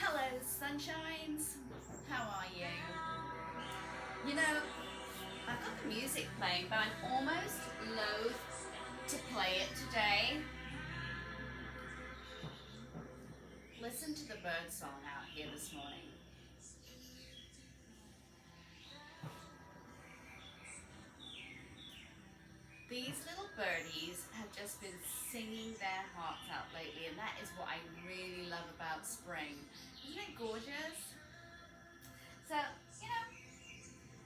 Hello, sunshines. How are you? You know, I've got the music playing, but I'm almost loath to play it today. Listen to the bird song out here this morning. These little birdies have just been singing their hearts out lately, and that is what I really love about spring. Isn't it gorgeous? So, you know,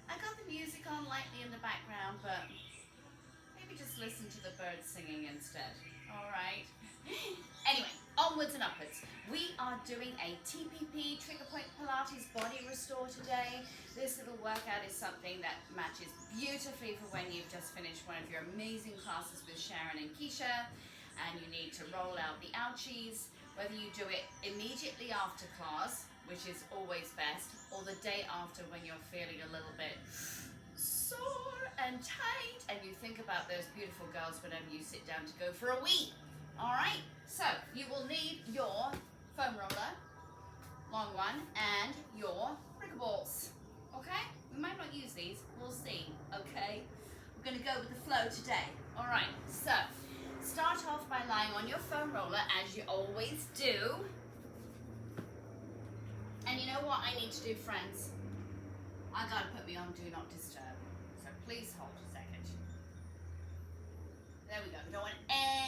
I got the music on lightly in the background, but maybe just listen to the birds singing instead. All right. Anyway, onwards and upwards. We are doing a TPP, Trigger Point Pilates Body Restore today. This little workout is something that matches beautifully for when you've just finished one of your amazing classes with Sharon and Keisha, and you need to roll out the ouchies, whether you do it immediately after class, which is always best, or the day after when you're feeling a little bit sore and tight, and you think about those beautiful girls whenever you sit down to go for a wee. All right, so you will need your foam roller, long one, and your prickle balls. Okay, we might not use these, we'll see. Okay, we're gonna go with the flow today. All right, so start off by lying on your foam roller as you always do. And you know what I need to do, friends? I gotta put me on do not disturb. So please hold a second. There we go. We don't want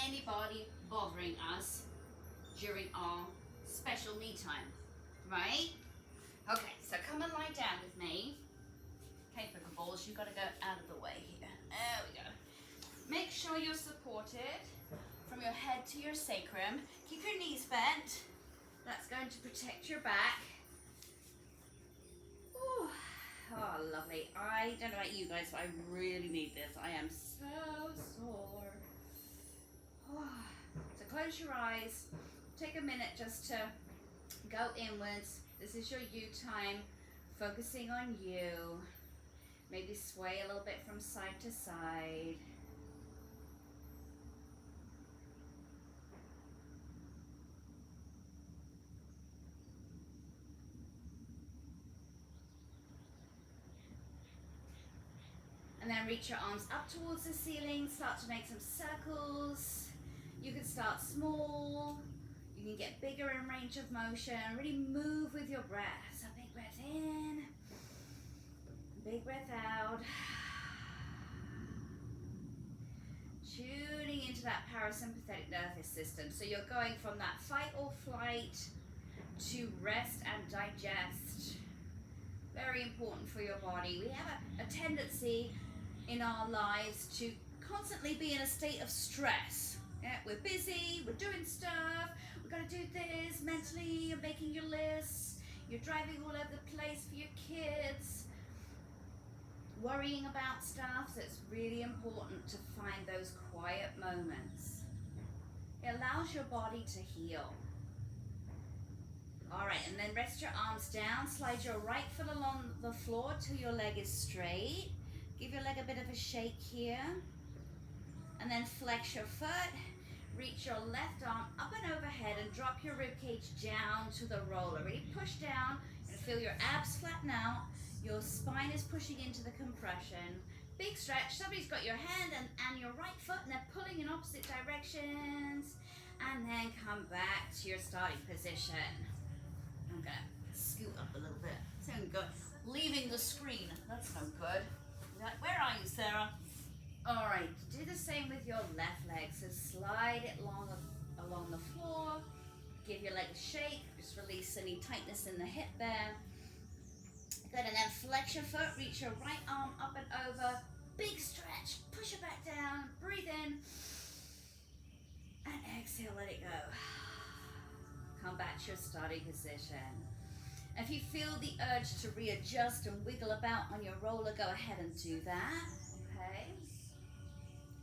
anybody bothering us during our special me time, right? Okay, so come and lie down with me. Okay, prickle balls, you've got to go out of the way here. There we go. Make sure you're supported from your head to your sacrum. Keep your knees bent. That's going to protect your back. Ooh. Oh, lovely. I don't know about you guys, but I really need this. I am so sore. So close your eyes. Take a minute just to go inwards. This is your you time. Focusing on you. Maybe sway a little bit from side to side. And then reach your arms up towards the ceiling, start to make some circles. You can start small, you can get bigger in range of motion, really move with your breath. So big breath in, big breath out. Tuning into that parasympathetic nervous system. So you're going from that fight or flight to rest and digest. Very important for your body. We have a tendency in our lives to constantly be in a state of stress. Yeah, we're busy, we're doing stuff, we've got to do this, mentally you're making your lists, you're driving all over the place for your kids, worrying about stuff. So it's really important to find those quiet moments. It allows your body to heal. All right, and then rest your arms down, slide your right foot along the floor till your leg is straight. Give your leg a bit of a shake here. And then flex your foot, reach your left arm up and overhead and drop your ribcage down to the roller. Really push down and feel your abs flatten out. Your spine is pushing into the compression. Big stretch. Somebody's got your hand and your right foot and they're pulling in opposite directions. And then come back to your starting position. I'm gonna scoot up a little bit. Sound good. Leaving the screen. That's no good. Where are you, Sarah? All right. Do the same with your left leg. So slide it along the floor. Give your leg a shake. Just release any tightness in the hip there. Good. And then flex your foot. Reach your right arm up and over. Big stretch. Push it back down. Breathe in. And exhale. Let it go. Come back to your starting position. If you feel the urge to readjust and wiggle about on your roller, go ahead and do that, okay?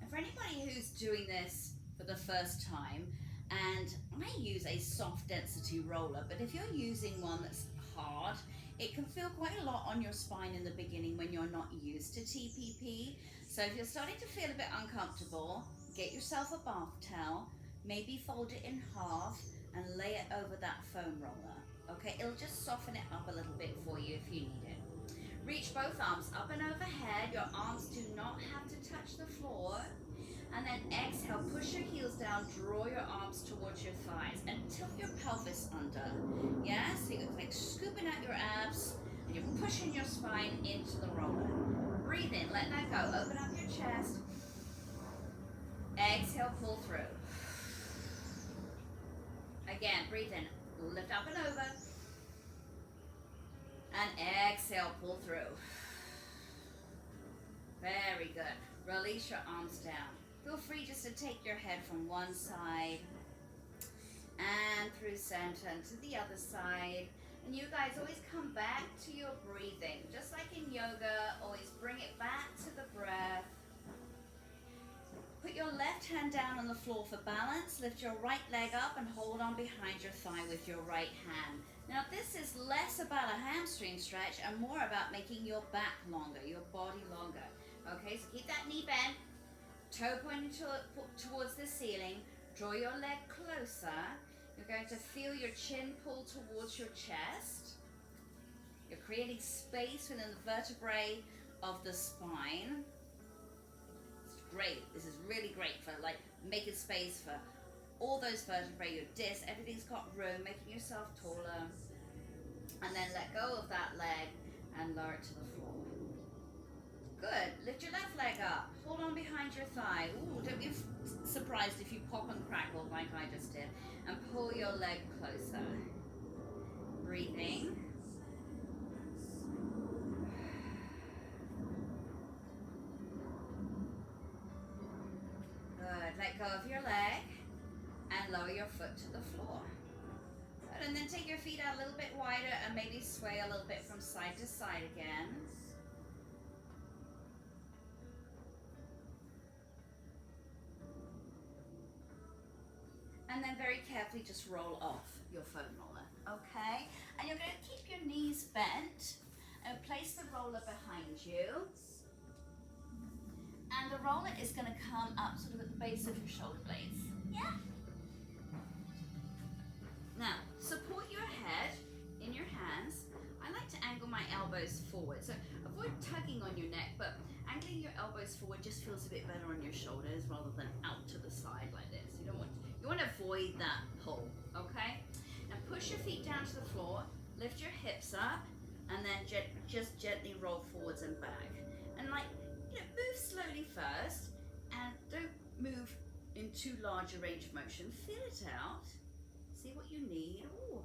And for anybody who's doing this for the first time, and I use a soft density roller, but if you're using one that's hard, it can feel quite a lot on your spine in the beginning when you're not used to TPP. So if you're starting to feel a bit uncomfortable, get yourself a bath towel, maybe fold it in half and lay it over that foam roller. Okay, it'll just soften it up a little bit for you if you need it. Reach both arms up and overhead. Your arms do not have to touch the floor. And then exhale, push your heels down, draw your arms towards your thighs, and tilt your pelvis under. Yeah, so you're like scooping out your abs, and you're pushing your spine into the roller. Breathe in, let that go. Open up your chest. Exhale, pull through. Again, breathe in, lift up and over. And exhale, pull through. Very good. Release your arms down. Feel free just to take your head from one side and through center and to the other side. And you guys always come back to your breathing. Just like in yoga, always bring it back to the breath. Put your left hand down on the floor for balance. Lift your right leg up and hold on behind your thigh with your right hand. Now this is less about a hamstring stretch and more about making your back longer, your body longer. Okay, so keep that knee bent, toe pointing towards the ceiling. Draw your leg closer. You're going to feel your chin pull towards your chest. You're creating space within the vertebrae of the spine. It's great. This is really great for like making space for all those vertebrae, your disc, everything's got room, making yourself taller. And then let go of that leg and lower it to the floor. Good. Lift your left leg up. Hold on behind your thigh. Ooh, don't be surprised if you pop and crackle like I just did. And pull your leg closer. Breathing. Good. Let go of your leg and lower your foot to the floor. Good. And then take your feet out a little bit wider and maybe sway a little bit from side to side again. And then very carefully just roll off your foam roller, okay? And you're going to keep your knees bent and place the roller behind you. And the roller is going to come up sort of at the base of your shoulder blades. Yeah? Now, support your head in your hands. I like to angle my elbows forward. So avoid tugging on your neck, but angling your elbows forward just feels a bit better on your shoulders rather than out to the side like this. You want to avoid that pull, okay? Now push your feet down to the floor, lift your hips up, and then just gently roll forwards and back. And move slowly first, and don't move in too large a range of motion. Feel it out, see what you need. Ooh,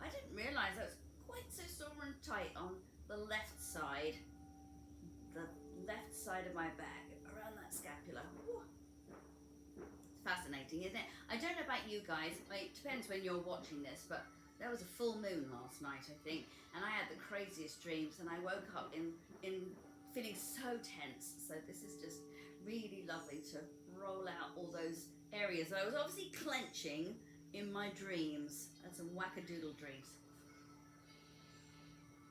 I didn't realize I was quite so sore and tight on the left side of my back, around that scapula. Ooh. Fascinating, isn't it? I don't know about you guys, it depends when you're watching this, but there was a full moon last night, I think, and I had the craziest dreams, and I woke up in feeling so tense. So this is just really lovely to roll out all those areas that I was obviously clenching in my dreams. I had some wackadoodle dreams.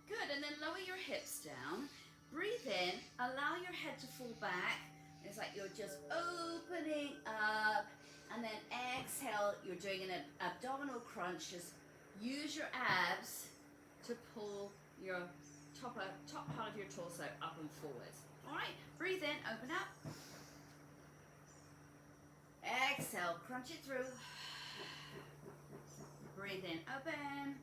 Good, and then lower your hips down. Breathe in, allow your head to fall back. It's like you're just opening up, and then exhale, you're doing an abdominal crunch. Just use your abs to pull your top part of your torso up and forwards. All right, breathe in, open up. Exhale, crunch it through. Breathe in, open.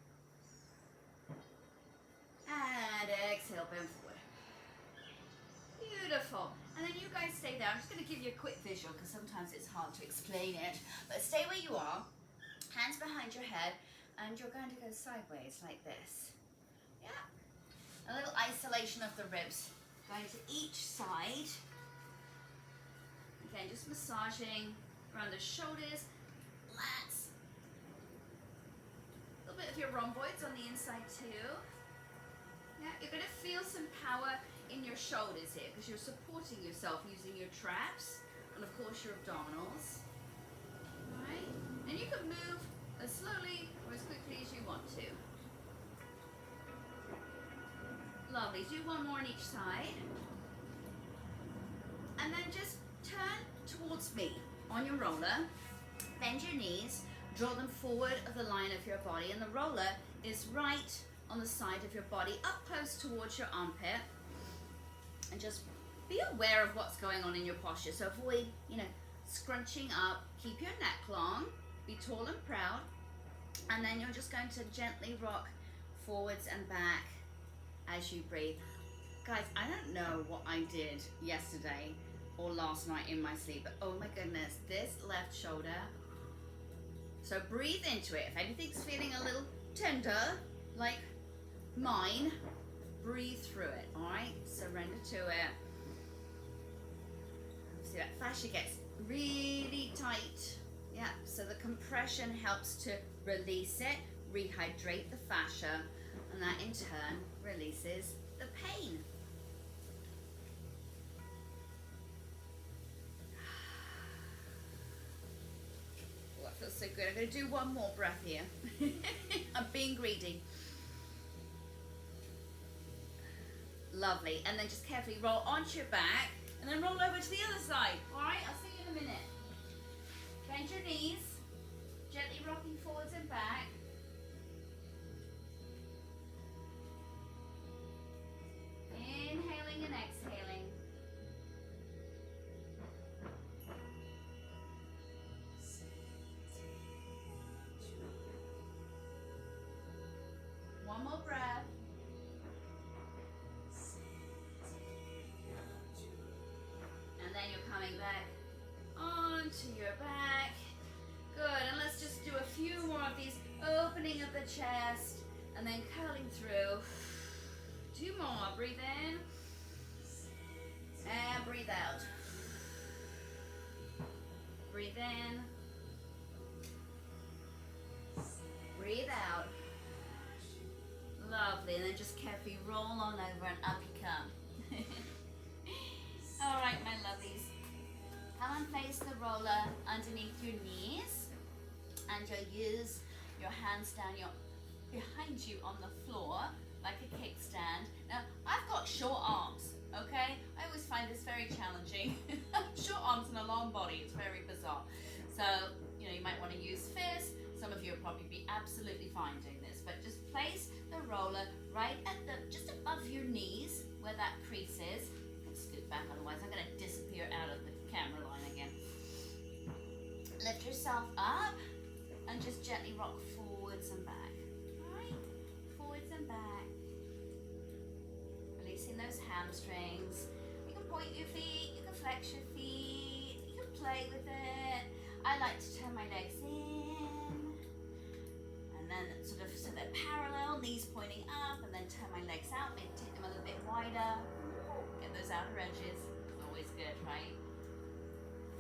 And exhale, bend forward. Beautiful. And then you guys stay there. I'm just going to give you a quick visual because sometimes it's hard to explain it. But stay where you are, hands behind your head, and you're going to go sideways like this. Yeah. A little isolation of the ribs. Going to each side. Again, just massaging around the shoulders, lats. A little bit of your rhomboids on the inside too. Yeah, you're going to feel some power in your shoulders here because you're supporting yourself using your traps and of course your abdominals. All right, and you can move as slowly or as quickly as you want to. Lovely. Do one more on each side, and then just turn towards me on your roller. Bend your knees, draw them forward of the line of your body, and the roller is right on the side of your body, up close towards your armpit. And just be aware of what's going on in your posture. So avoid, scrunching up. Keep your neck long. Be tall and proud. And then you're just going to gently rock forwards and back as you breathe. Guys, I don't know what I did yesterday or last night in my sleep, but oh my goodness, this left shoulder. So breathe into it. If anything's feeling a little tender, like mine, breathe through it, all right? Surrender to it. See, that fascia gets really tight. Yeah, so the compression helps to release it, rehydrate the fascia, and that in turn releases the pain. Oh, that feels so good. I'm going to do one more breath here. I'm being greedy. Lovely. And then just carefully roll onto your back and then roll over to the other side. All right, I'll see you in a minute. Bend your knees, gently rocking forwards and back. Inhaling and exhaling. One more breath. And then you're coming back onto your back. Good, and let's just do a few more of these, opening of the chest and then curling through. 2 more, breathe in and breathe out. Breathe in, breathe out. Lovely, and then just carefully roll on over and up you come. All right, my lovelies. Come and place the roller underneath your knees, and you'll use your hands down behind you on the floor like a kickstand. Now, I've got short arms, okay? I always find this very challenging. Short arms and a long body, it's very bizarre. So, you might want to use fists. Some of you will probably be absolutely fine doing this, but just place the roller right at just above your knees where that crease is. Scoot back, otherwise I'm going to disappear out of the camera line again. Lift yourself up and just gently rock forwards and back. Alright, forwards and back. Releasing those hamstrings. You can point your feet, you can flex your feet, you can play with it. I like to turn my legs in and then so they're parallel, knees pointing up, and then turn my legs out, maybe take them a little bit wider. Get those outer edges. It's always good, right?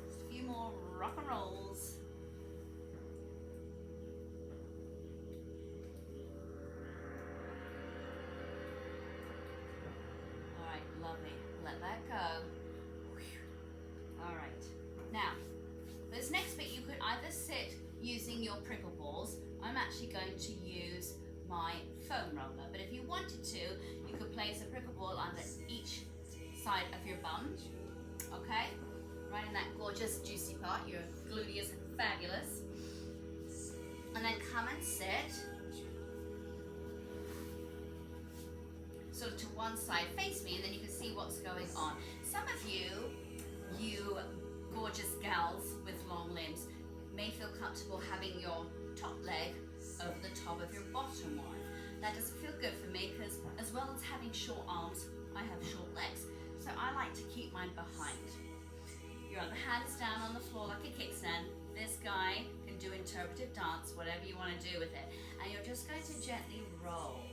Just a few more rock and rolls. All right, lovely. Let that go. All right. Now, this next bit you could either sit using your prickle balls. I'm actually going to use my foam roller, but if you wanted to, you could place a prickle ball under each side of your bum, okay? Right in that gorgeous juicy part, your gluteus fabulous. And then come and sit sort of to one side, face me, and then you can see what's going on. Some of you gorgeous gals with long limbs, may feel comfortable having your top leg over the top of your bottom one. That doesn't feel good for me because as well as having short arms, I have short legs. So I like to keep mine behind. Your other hand is down on the floor like a kickstand. This guy can do interpretive dance, whatever you want to do with it. And you're just going to gently roll.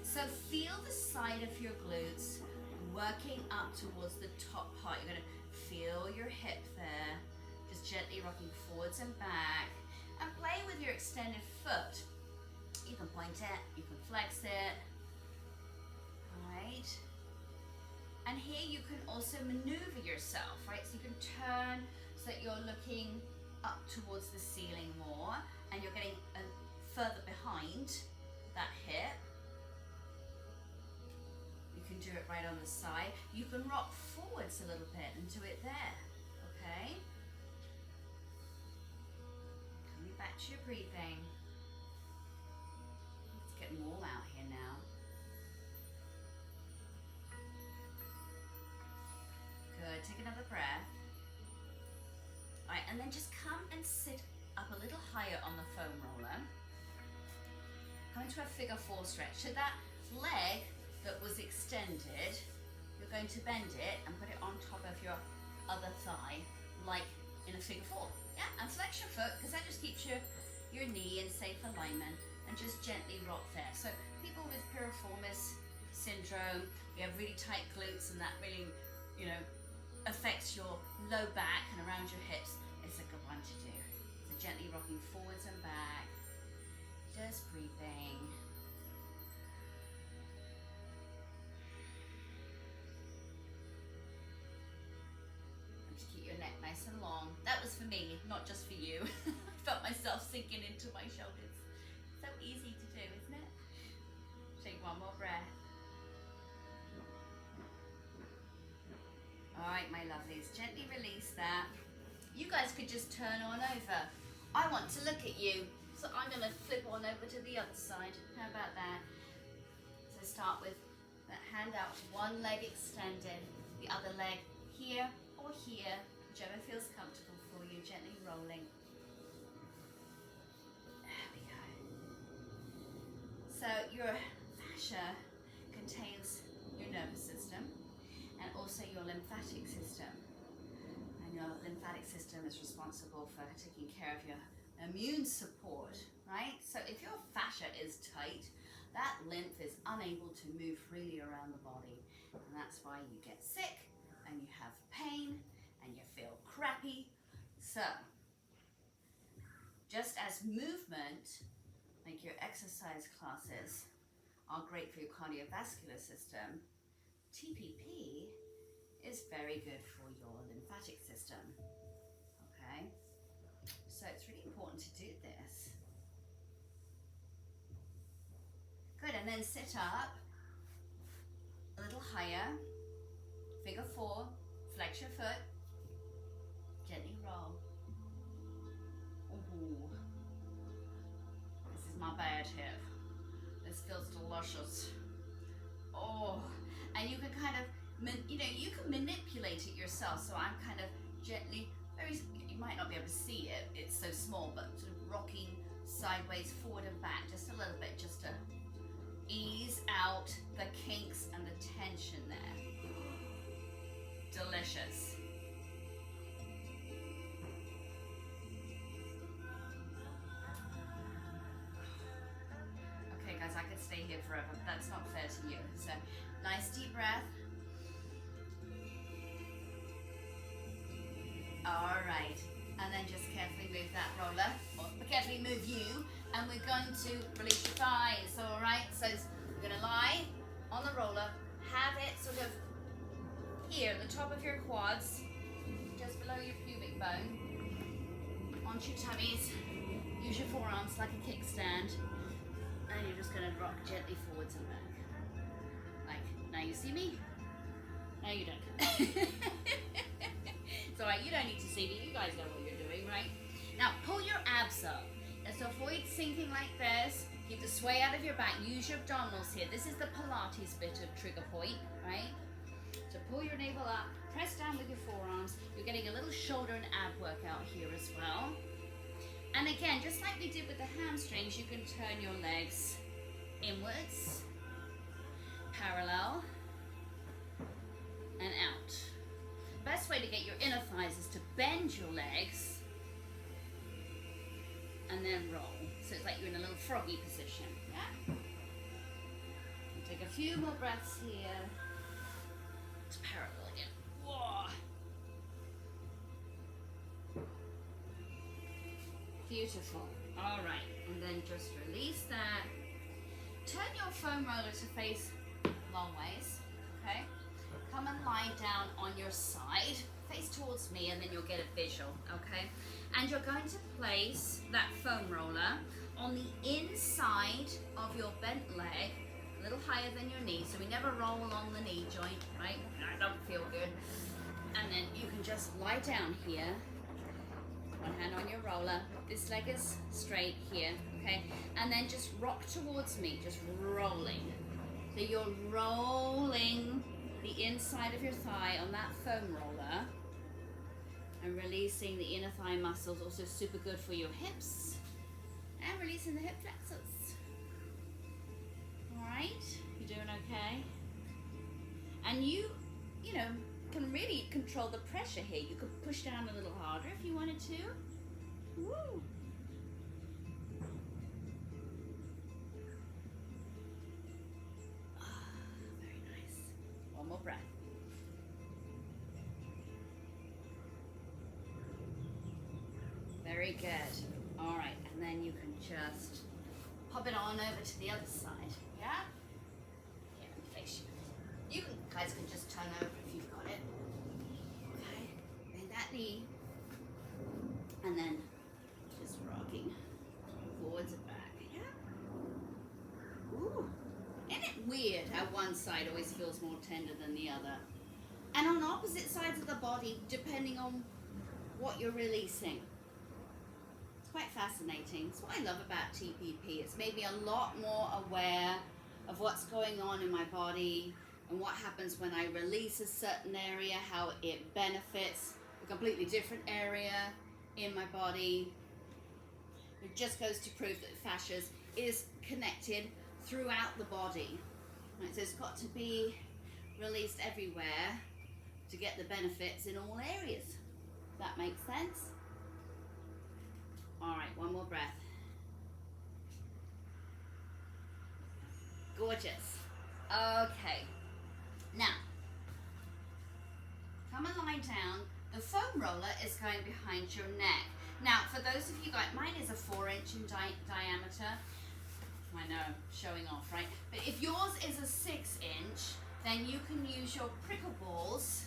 So feel the side of your glutes working up towards the top part. You're going to feel your hip there. Just gently rocking forwards and back. And play with your extended foot. You can point it, you can flex it. Alright. And here you can also maneuver yourself, right? So you can turn so that you're looking up towards the ceiling more and you're getting further behind that hip. You can do it right on the side. You can rock forwards a little bit and do it there, okay? Coming back to your breathing. Let's get bit warm out here now. Good, take another breath. All right, and then just come and sit up a little higher on the foam roller. Come into a figure 4 stretch. So that leg that was extended, you're going to bend it and put it on top of your other thigh, like in a figure 4. Yeah, and flex your foot, because that just keeps your knee in safe alignment, and just gently rock there. So people with piriformis syndrome, you have really tight glutes and that really, you know, affects your low back and around your hips, it's a good one to do. So gently rocking forwards and back, just breathing. And just keep your neck nice and long. That was for me, not just for you. I felt myself sinking into my shoulders. So easy to do, isn't it? Take one more breath. All right, my lovelies, gently release that. You guys could just turn on over. I want to look at you, so I'm gonna flip on over to the other side. How about that? So start with that hand out, one leg extended, the other leg here or here, whichever feels comfortable for you, gently rolling. There we go. So your fascia contains your nervous system and also your lymphatic system. And your lymphatic system is responsible for taking care of your immune support, right? So if your fascia is tight, that lymph is unable to move freely around the body. And that's why you get sick and you have pain and you feel crappy. So, just as movement, like your exercise classes, are great for your cardiovascular system, TPP is very good for your lymphatic system, okay? So it's really important to do this. Good, and then sit up a little higher, figure 4, flex your foot, gently roll. Ooh. This is my bad hip. This feels delicious. Oh, and you can kind of, you know, you can manipulate it yourself. So I'm kind of gently, you might not be able to see it, it's so small, but sort of rocking sideways, forward and back, just a little bit, just to ease out the kinks and the tension there. Delicious. Okay guys, I could stay here forever, but that's not fair to you. So, nice deep breath. All right, and then just carefully move that roller, or carefully move you, and we're going to release your thighs, all right? So we're gonna lie on the roller, have it sort of here at the top of your quads, just below your pubic bone, onto your tummies, use your forearms like a kickstand, and you're just gonna rock gently forwards and back. Like, now you see me? No, you don't. It's all right, you don't need to see me, you guys know what you're doing, right? Now, pull your abs up. Just avoid sinking like this. Keep the sway out of your back. Use your abdominals here. This is the Pilates bit of trigger point, right? So pull your navel up, press down with your forearms. You're getting a little shoulder and ab workout here as well. And again, just like we did with the hamstrings, you can turn your legs inwards, parallel, and out. Best way to get your inner thighs is to bend your legs and then roll. So it's like you're in a little froggy position, yeah? Take a few more breaths here. It's parallel again. Whoa. Beautiful. All right, and then just release that. Turn your foam roller to face long ways, okay? Come and lie down on your side, face towards me, and then you'll get a visual, okay? And you're going to place that foam roller on the inside of your bent leg, a little higher than your knee, so we never roll along the knee joint, right? I don't feel good. And then you can just lie down here, One hand on your roller. This leg is straight here, okay? And then just rock towards me, just rolling. So you're rolling the inside of your thigh on that foam roller and releasing the inner thigh muscles, also super good for your hips. And releasing the hip flexors. All right, you're doing okay? And you know, can really control the pressure here. You could push down a little harder if you wanted to. Woo. Very nice. One more breath. Very good. All right, and then you can just pop it on over to the other side. Yeah? Here, face you. You guys can just turn over if you've got it. Okay, bend that knee. And then just rocking forwards and back. Yeah? Ooh. Isn't it weird how one side always feels more tender than the other? And on opposite sides of the body, depending on what you're releasing. It's quite fascinating. It's what I love about TPP. It's made me a lot more aware of what's going on in my body and what happens when I release a certain area, how it benefits a completely different area in my body. It just goes to prove that fascia is connected throughout the body. Right, so it's got to be released everywhere to get the benefits in all areas. That makes sense? All right, one more breath. Gorgeous. Okay. Now, come and lie down. The foam roller is going behind your neck. Now, for those of you guys, mine is a 4-inch in diameter. I know, showing off, right? But if yours is a 6-inch, then you can use your prickle balls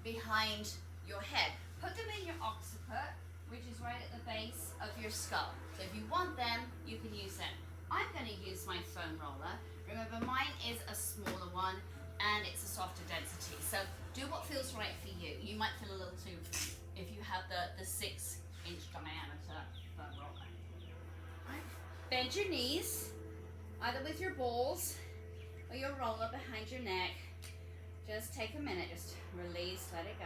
behind your head. Put them in your occiput, which is right at the base of your skull. So if you want them, you can use them. I'm going to use my foam roller. Remember, mine is a smaller one and it's a softer density. So do what feels right for you. You might feel a little too if you have the 6-inch diameter foam roller. Right. Bend your knees, either with your balls or your roller behind your neck. Just take a minute, just release, let it go.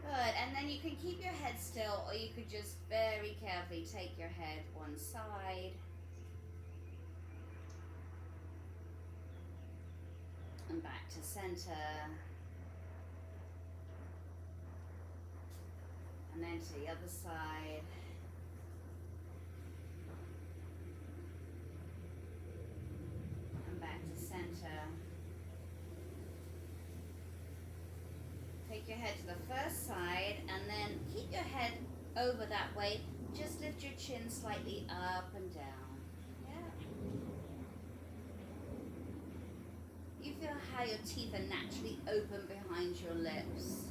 Good, and then you can keep your head still, or you could just very carefully take your head one side. And back to center. And then to the other side. And back to center. Take your head to the first side and then keep your head over that way. Just lift your chin slightly up and down. Yeah. You feel how your teeth are naturally open behind your lips.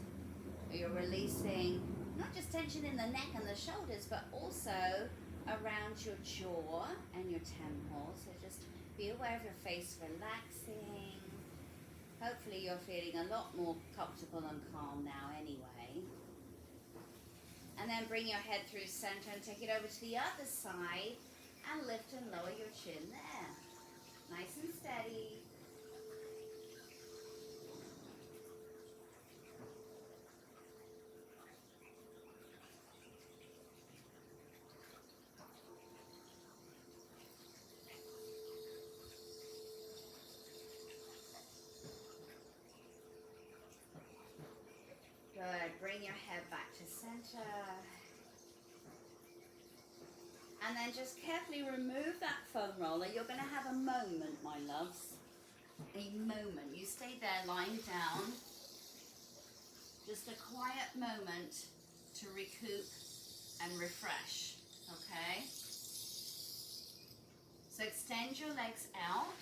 You're releasing not just tension in the neck and the shoulders, but also around your jaw and your temples. So just be aware of your face relaxing. Hopefully you're feeling a lot more comfortable and calm now anyway. And then bring your head through center and take it over to the other side and lift and lower your chin there. Nice and steady. Good. Bring your head back to center. And then just carefully remove that foam roller. You're going to have a moment, my loves. A moment. You stay there lying down. Just a quiet moment to recoup and refresh. Okay? So extend your legs out.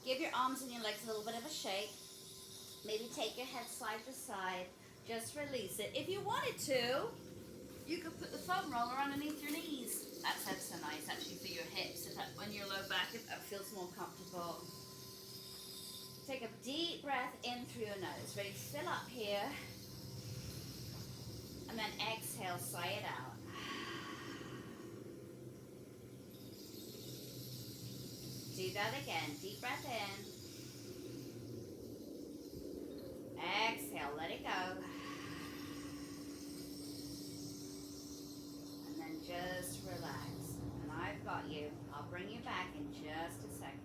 Give your arms and your legs a little bit of a shake. Maybe take your head side to side. Just release it. If you wanted to, you could put the foam roller underneath your knees. That's ever so nice actually for your hips, if that, when you're low back, if that feels more comfortable. Take a deep breath in through your nose. Ready, fill up here. And then exhale, sigh it out. Do that again. Deep breath in. Exhale, let it go. And then just relax. And I've got you. I'll bring you back in just a second.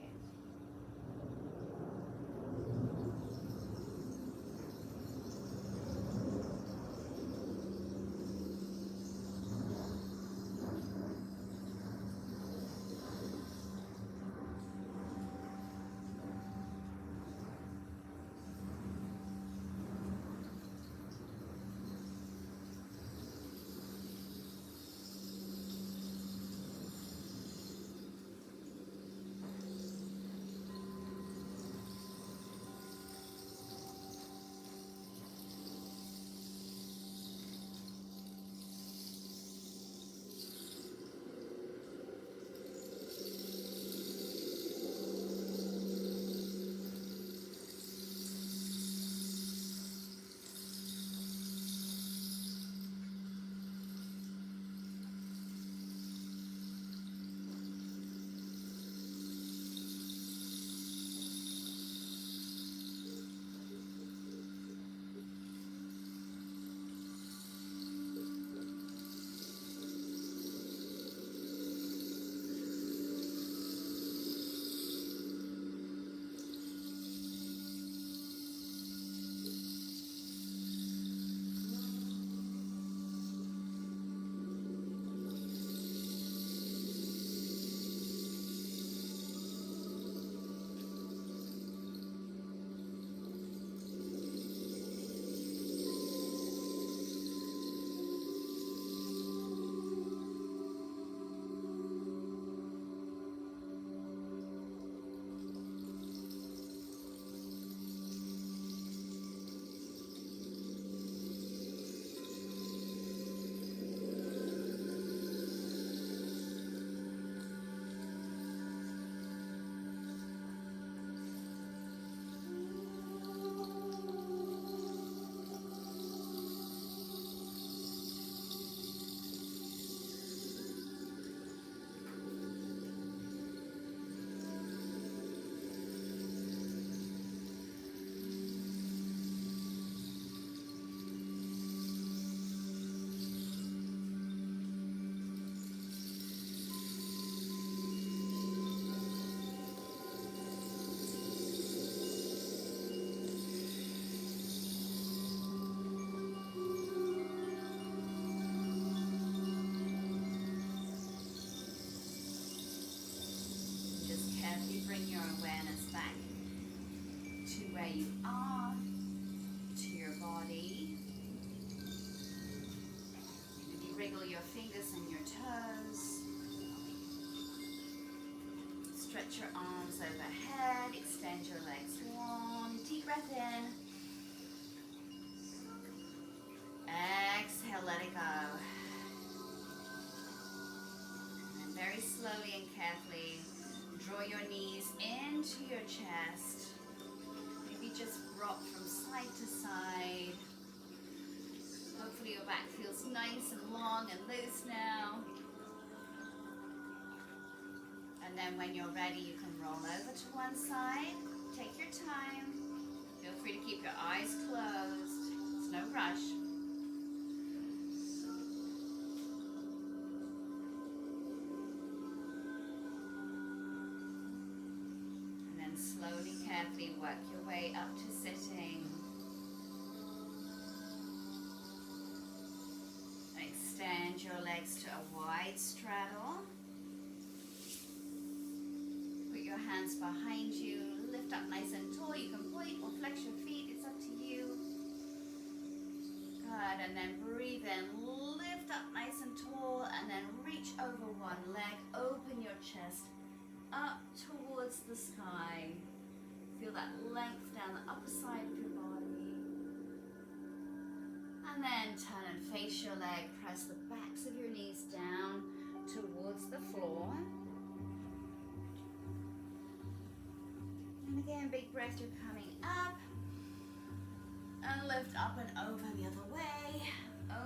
Bring your awareness back to where you are, to your body. Maybe wriggle your fingers and your toes. Stretch your arms overhead, extend your legs long. Deep breath in. Exhale, let it go. And very slowly and carefully, draw your knees into your chest. Maybe just rock from side to side. Hopefully your back feels nice and long and loose now. And then when you're ready, you can roll over to one side. Take your time. Feel free to keep your eyes closed. It's no rush. Slowly, carefully work your way up to sitting. Extend your legs to a wide straddle. Put your hands behind you. Lift up nice and tall. You can point or flex your feet. It's up to you. Good. And then breathe in. Lift up nice and tall. And then reach over one leg. Open your chest up towards the sky. Feel that length down the upper side of your body. And then turn and face your leg. Press the backs of your knees down towards the floor. And again, big breath, you're coming up. And lift up and over the other way.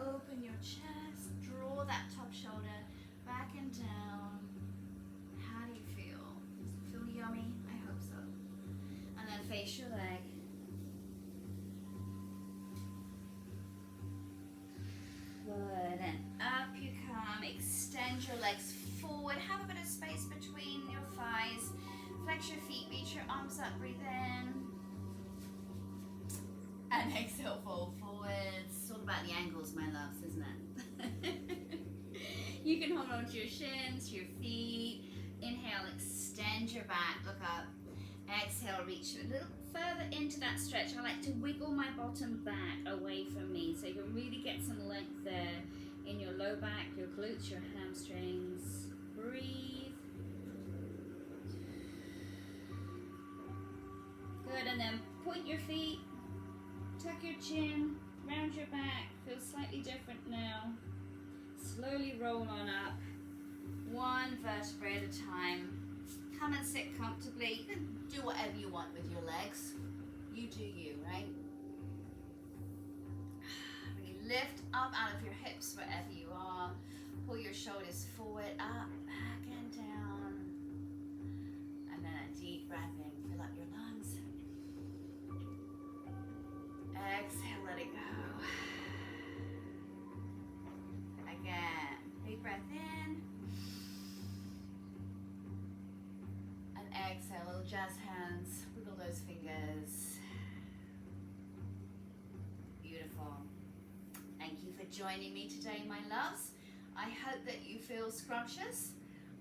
Open your chest, draw that top shoulder back and down. How do you feel? Does it feel yummy? I hope so. And then face your leg. Good, and up you come. Extend your legs forward. Have a bit of space between your thighs. Flex your feet, reach your arms up, breathe in. And exhale, fold forwards. It's all about the angles, my loves, isn't it? You can hold on to your shins, your feet. Inhale, extend your back, look up. Exhale, reach a little further into that stretch. I like to wiggle my bottom back away from me so you can really get some length there in your low back, your glutes, your hamstrings. Breathe. Good, and then point your feet, tuck your chin, round your back. Feels slightly different now. Slowly roll on up, one vertebrae at a time. Come and sit comfortably. You can do whatever you want with your legs. You do you, right? Really lift up out of your hips wherever you are. Pull your shoulders forward, up, back and down. And then a deep breath in. Fill up your lungs. Exhale, let it go. Again, big breath in. And exhale, little jazz hands. Wiggle those fingers. Beautiful. Thank you for joining me today, my loves. I hope that you feel scrumptious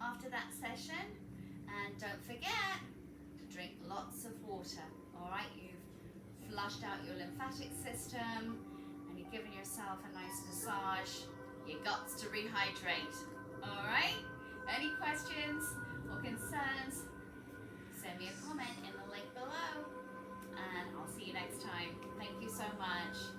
after that session. And don't forget to drink lots of water. All right, you've flushed out your lymphatic system and you've given yourself a nice massage. You got to rehydrate. All right? Any questions or concerns? Send me a comment in the link below. And I'll see you next time. Thank you so much.